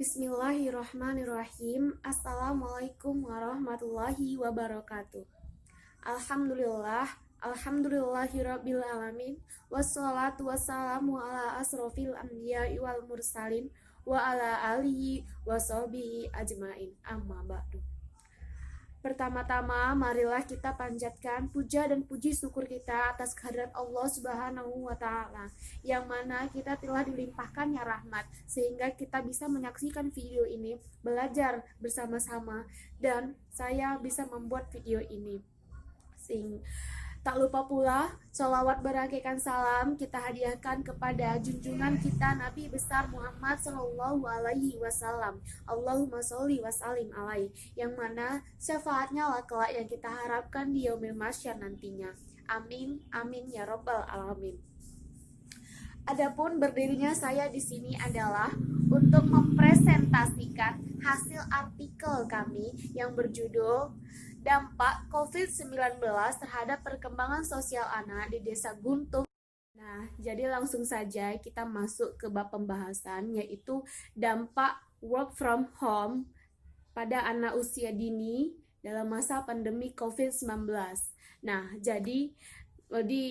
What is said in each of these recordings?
Bismillahirrahmanirrahim. Assalamualaikum warahmatullahi wabarakatuh. Alhamdulillah, alhamdulillahirabbil alamin. Wassalatu wassalamu ala asrofil anbiya'i wal mursalin wa ala alihi wa sahbihi ajmain. Amma ba'du. Pertama-tama, marilah kita panjatkan puja dan puji syukur kita atas kehadirat Allah Subhanahu wa Ta'ala, yang mana kita telah dilimpahkannya rahmat, sehingga kita bisa menyaksikan video ini, belajar bersama-sama, dan saya bisa membuat video ini. Tak lupa pula, sholawat berangkaikan salam kita hadiahkan kepada junjungan kita Nabi besar Muhammad Sallallahu Alaihi Wasallam. Allahumma sholli wa sallim alaihi, yang mana syafaatnya lah kelak yang kita harapkan di yaumil mahsyar nantinya. Amin, amin ya robbal alamin. Adapun berdirinya saya di sini adalah untuk mempresentasikan hasil artikel kami yang berjudul Dampak COVID-19 terhadap perkembangan sosial anak di Desa Guntung. Nah, jadi langsung saja kita masuk ke bab pembahasan, yaitu dampak work from home pada anak usia dini dalam masa pandemi COVID-19. Nah, jadi di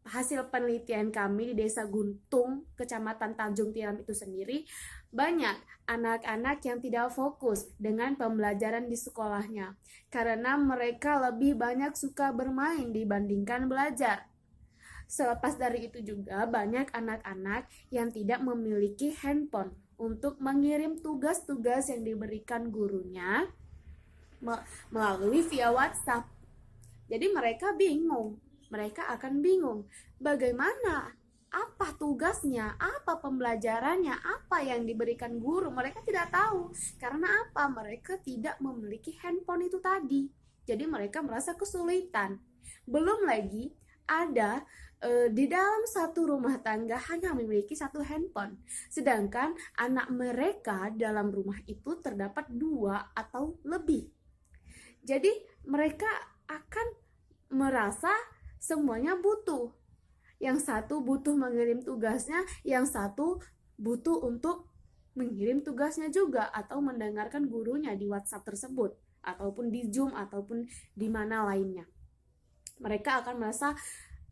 hasil penelitian kami di Desa Guntung, Kecamatan Tanjung Tiram itu sendiri, banyak anak-anak yang tidak fokus dengan pembelajaran di sekolahnya karena mereka lebih banyak suka bermain dibandingkan belajar. Selepas dari itu juga banyak anak-anak yang tidak memiliki handphone untuk mengirim tugas-tugas yang diberikan gurunya melalui via WhatsApp. Jadi mereka akan bingung bagaimana, apa tugasnya, apa pembelajarannya, apa yang diberikan guru. Mereka tidak tahu. Karena apa? Mereka tidak memiliki handphone itu tadi. Jadi mereka merasa kesulitan. Belum lagi ada di dalam satu rumah tangga hanya memiliki satu handphone. Sedangkan anak mereka dalam rumah itu terdapat 2 atau lebih. Jadi mereka akan merasa semuanya butuh. Yang satu butuh mengirim tugasnya, yang satu butuh untuk mengirim tugasnya juga atau mendengarkan gurunya di WhatsApp tersebut ataupun di Zoom ataupun di mana lainnya. Mereka akan merasa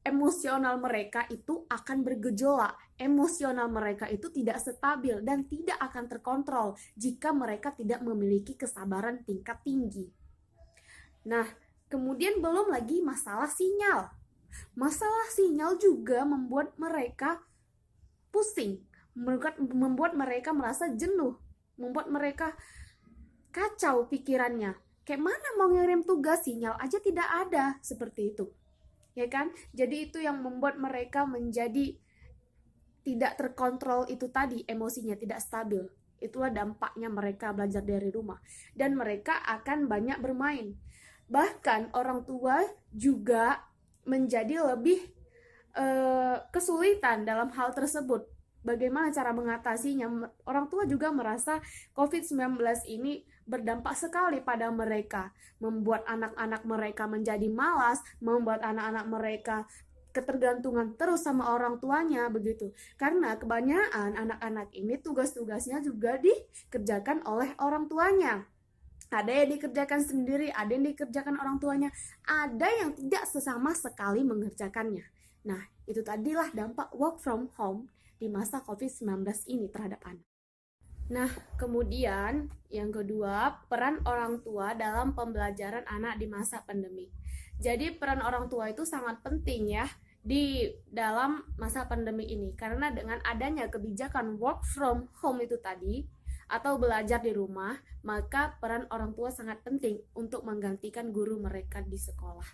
emosional mereka itu akan bergejolak. Emosional mereka itu tidak stabil dan tidak akan terkontrol jika mereka tidak memiliki kesabaran tingkat tinggi. Nah, kemudian belum lagi masalah sinyal. Masalah sinyal juga membuat mereka pusing, membuat mereka merasa jenuh, membuat mereka kacau pikirannya. Kayak mana mau ngirim tugas, sinyal aja tidak ada, seperti itu. Ya kan? Jadi itu yang membuat mereka menjadi tidak terkontrol itu tadi, emosinya tidak stabil. Itulah dampaknya mereka belajar dari rumah. Dan mereka akan banyak bermain. Bahkan orang tua juga menjadi lebih kesulitan dalam hal tersebut. Bagaimana cara mengatasinya? Orang tua juga merasa COVID-19 ini berdampak sekali pada mereka, membuat anak-anak mereka menjadi malas, membuat anak-anak mereka ketergantungan terus sama orang tuanya begitu. Karena kebanyakan anak-anak ini tugas-tugasnya juga dikerjakan oleh orang tuanya. Ada yang dikerjakan sendiri, ada yang dikerjakan orang tuanya, ada yang tidak sama sekali mengerjakannya. Nah, itu tadilah dampak work from home di masa COVID-19 ini terhadap anak. Nah, kemudian yang kedua, peran orang tua dalam pembelajaran anak di masa pandemi. Jadi peran orang tua itu sangat penting ya di dalam masa pandemi ini, karena dengan adanya kebijakan work from home itu tadi, atau belajar di rumah, maka peran orang tua sangat penting untuk menggantikan guru mereka di sekolah.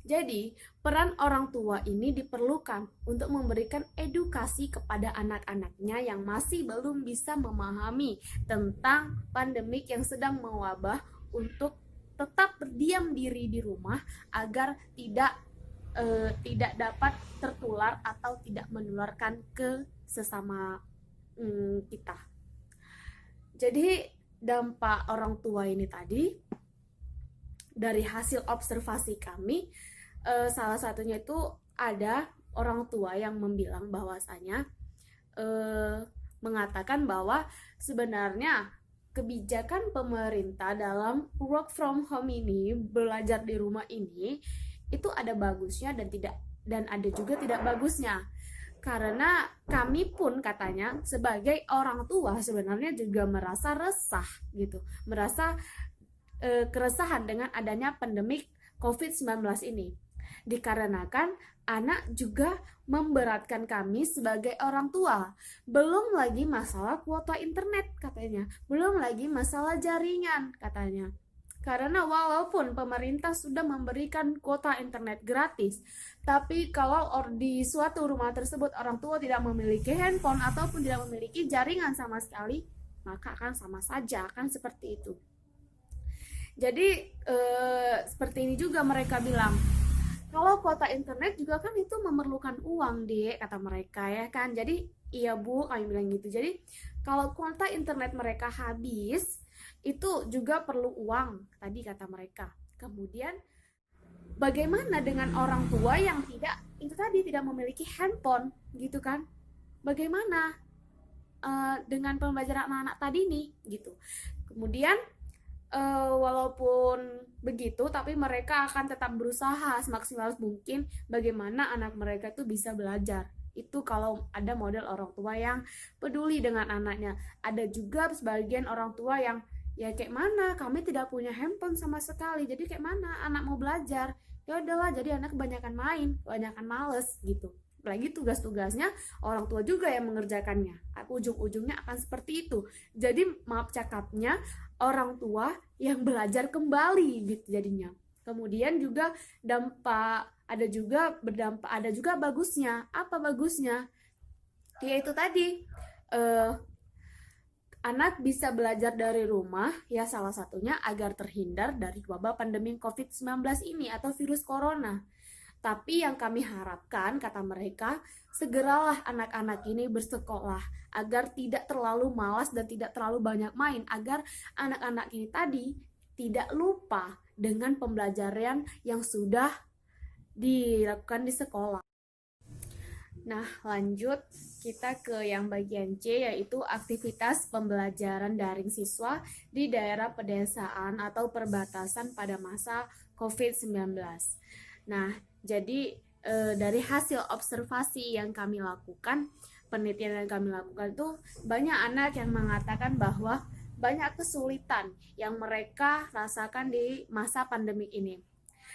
Jadi, peran orang tua ini diperlukan untuk memberikan edukasi kepada anak-anaknya yang masih belum bisa memahami tentang pandemik yang sedang mewabah, untuk tetap berdiam diri di rumah agar tidak dapat tertular atau tidak menularkan ke sesama kita. Jadi dampak orang tua ini tadi dari hasil observasi kami, salah satunya itu ada orang tua yang membilang bahwasanya mengatakan bahwa sebenarnya kebijakan pemerintah dalam work from home ini, belajar di rumah ini, itu ada bagusnya dan ada juga tidak bagusnya. Karena kami pun katanya sebagai orang tua sebenarnya juga merasa resah gitu, merasa keresahan dengan adanya pandemik COVID-19 ini. Dikarenakan anak juga memberatkan kami sebagai orang tua. Belum lagi masalah kuota internet katanya, belum lagi masalah jaringan katanya. Karena walaupun pemerintah sudah memberikan kuota internet gratis, tapi kalau di suatu rumah tersebut orang tua tidak memiliki handphone ataupun tidak memiliki jaringan sama sekali, maka akan sama saja, akan seperti itu. Jadi seperti ini juga mereka bilang, kalau kuota internet juga kan itu memerlukan uang, Dek, kata mereka ya kan. Jadi iya Bu, kami bilang gitu. Jadi kalau kuota internet mereka habis, itu juga perlu uang, tadi kata mereka. Kemudian bagaimana dengan orang tua yang tidak memiliki handphone gitu kan? Bagaimana dengan pembelajaran anak-anak tadi nih gitu. Kemudian walaupun begitu, tapi mereka akan tetap berusaha semaksimal mungkin bagaimana anak mereka tuh bisa belajar. Itu kalau ada model orang tua yang peduli dengan anaknya. Ada juga sebagian orang tua yang ya kayak mana, kami tidak punya handphone sama sekali, jadi kayak mana anak mau belajar, ya udahlah jadi anak kebanyakan main, kebanyakan males gitu. Apalagi tugas-tugasnya orang tua juga yang mengerjakannya, ujung-ujungnya akan seperti itu. Jadi maaf cakapnya, orang tua yang belajar kembali gitu jadinya. Kemudian juga ada juga bagusnya. Apa bagusnya? Yaitu tadi anak bisa belajar dari rumah, ya salah satunya agar terhindar dari wabah pandemi COVID-19 ini atau virus corona. Tapi yang kami harapkan, kata mereka, segeralah anak-anak ini bersekolah agar tidak terlalu malas dan tidak terlalu banyak main, agar anak-anak ini tadi tidak lupa dengan pembelajaran yang sudah dilakukan di sekolah. Nah, lanjut kita ke yang bagian C, yaitu aktivitas pembelajaran daring siswa di daerah pedesaan atau perbatasan pada masa COVID-19. Nah, jadi dari hasil observasi yang kami lakukan, penelitian yang kami lakukan tuh banyak anak yang mengatakan bahwa banyak kesulitan yang mereka rasakan di masa pandemik ini.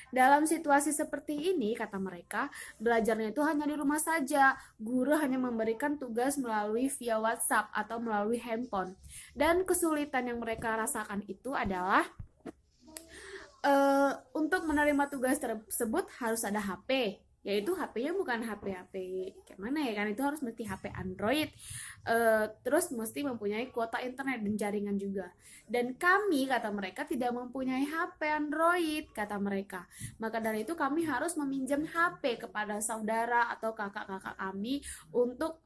Dalam situasi seperti ini, kata mereka, belajarnya itu hanya di rumah saja. Guru hanya memberikan tugas melalui via WhatsApp atau melalui handphone. Dan kesulitan yang mereka rasakan itu adalah untuk menerima tugas tersebut harus ada HP, yaitu HP-nya bukan HP kayak mana ya kan, itu harus mesti HP Android, terus mesti mempunyai kuota internet dan jaringan juga. Dan kami, kata mereka, tidak mempunyai HP Android, kata mereka. Maka dari itu kami harus meminjam HP kepada saudara atau kakak-kakak kami untuk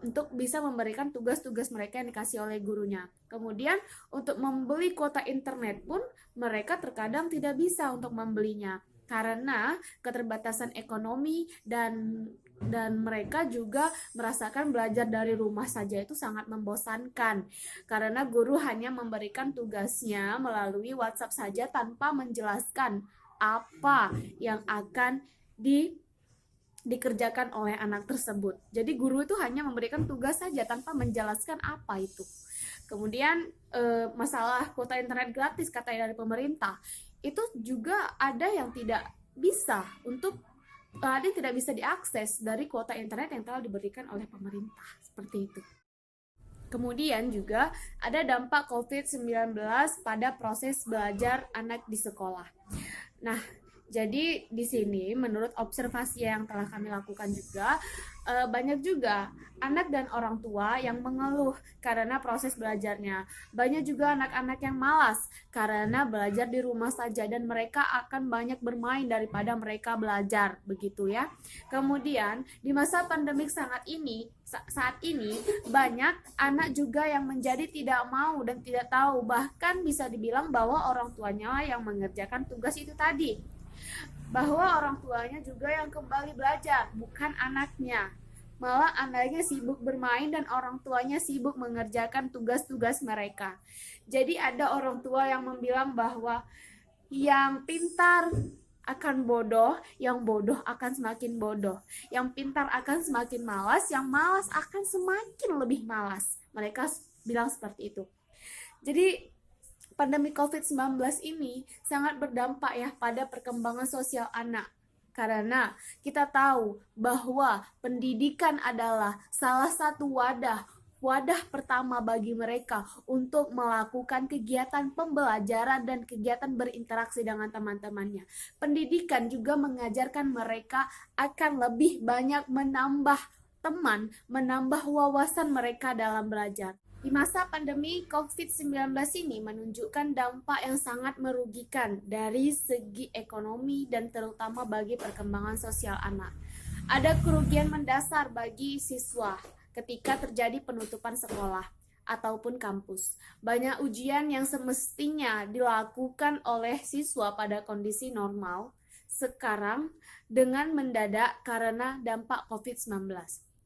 untuk bisa memberikan tugas-tugas mereka yang dikasih oleh gurunya. Kemudian untuk membeli kuota internet pun mereka terkadang tidak bisa untuk membelinya karena keterbatasan ekonomi dan mereka juga merasakan belajar dari rumah saja itu sangat membosankan karena guru hanya memberikan tugasnya melalui WhatsApp saja tanpa menjelaskan apa yang akan dikerjakan oleh anak tersebut. Jadi guru itu hanya memberikan tugas saja tanpa menjelaskan apa itu. Kemudian masalah kuota internet gratis katanya dari pemerintah, itu juga ada yang tidak bisa diakses dari kuota internet yang telah diberikan oleh pemerintah, seperti itu. Kemudian juga ada dampak COVID-19 pada proses belajar anak di sekolah. Nah, jadi di sini menurut observasi yang telah kami lakukan juga banyak juga anak dan orang tua yang mengeluh karena proses belajarnya. Banyak juga anak-anak yang malas karena belajar di rumah saja dan mereka akan banyak bermain daripada mereka belajar, begitu ya. Kemudian di masa pandemik saat ini banyak anak juga yang menjadi tidak mau dan tidak tahu, bahkan bisa dibilang bahwa orang tuanya yang mengerjakan tugas itu tadi. Bahwa orang tuanya juga yang kembali belajar, bukan anaknya. malah anaknya sibuk bermain dan orang tuanya sibuk mengerjakan tugas-tugas mereka. Jadi ada orang tua yang bilang bahwa yang pintar akan bodoh, yang bodoh akan semakin bodoh, yang pintar akan semakin malas, yang malas akan semakin lebih malas. Mereka bilang seperti itu. Jadi pandemi COVID-19 ini sangat berdampak ya pada perkembangan sosial anak. Karena kita tahu bahwa pendidikan adalah salah satu wadah pertama bagi mereka untuk melakukan kegiatan pembelajaran dan kegiatan berinteraksi dengan teman-temannya. Pendidikan juga mengajarkan mereka akan lebih banyak menambah teman, menambah wawasan mereka dalam belajar. Di masa pandemi COVID-19 ini menunjukkan dampak yang sangat merugikan dari segi ekonomi dan terutama bagi perkembangan sosial anak. Ada kerugian mendasar bagi siswa ketika terjadi penutupan sekolah ataupun kampus. Banyak ujian yang semestinya dilakukan oleh siswa pada kondisi normal sekarang dengan mendadak karena dampak COVID-19.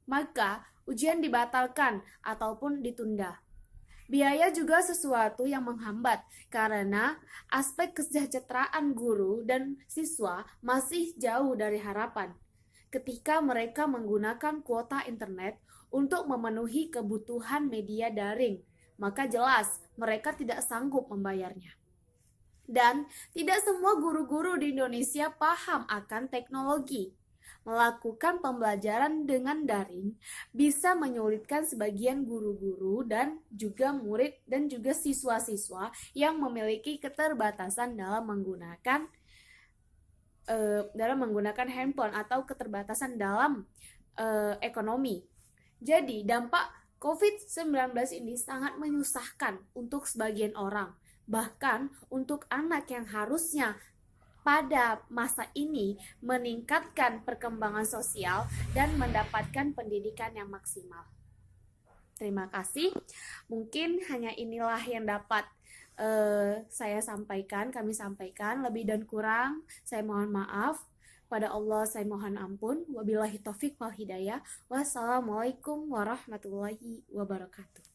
Maka ujian dibatalkan ataupun ditunda. Biaya juga sesuatu yang menghambat karena aspek kesejahteraan guru dan siswa masih jauh dari harapan. Ketika mereka menggunakan kuota internet untuk memenuhi kebutuhan media daring, maka jelas mereka tidak sanggup membayarnya. Dan tidak semua guru-guru di Indonesia paham akan teknologi. Melakukan pembelajaran dengan daring bisa menyulitkan sebagian guru-guru dan juga murid dan juga siswa-siswa yang memiliki keterbatasan dalam menggunakan handphone atau keterbatasan dalam ekonomi. Jadi dampak COVID-19 ini sangat menyusahkan untuk sebagian orang, bahkan untuk anak yang harusnya pada masa ini meningkatkan perkembangan sosial dan mendapatkan pendidikan yang maksimal. Terima kasih. Mungkin hanya inilah yang dapat kami sampaikan. Lebih dan kurang saya mohon maaf. Pada Allah saya mohon ampun. Wabillahi taufik wal hidayah. Wassalamualaikum warahmatullahi wabarakatuh.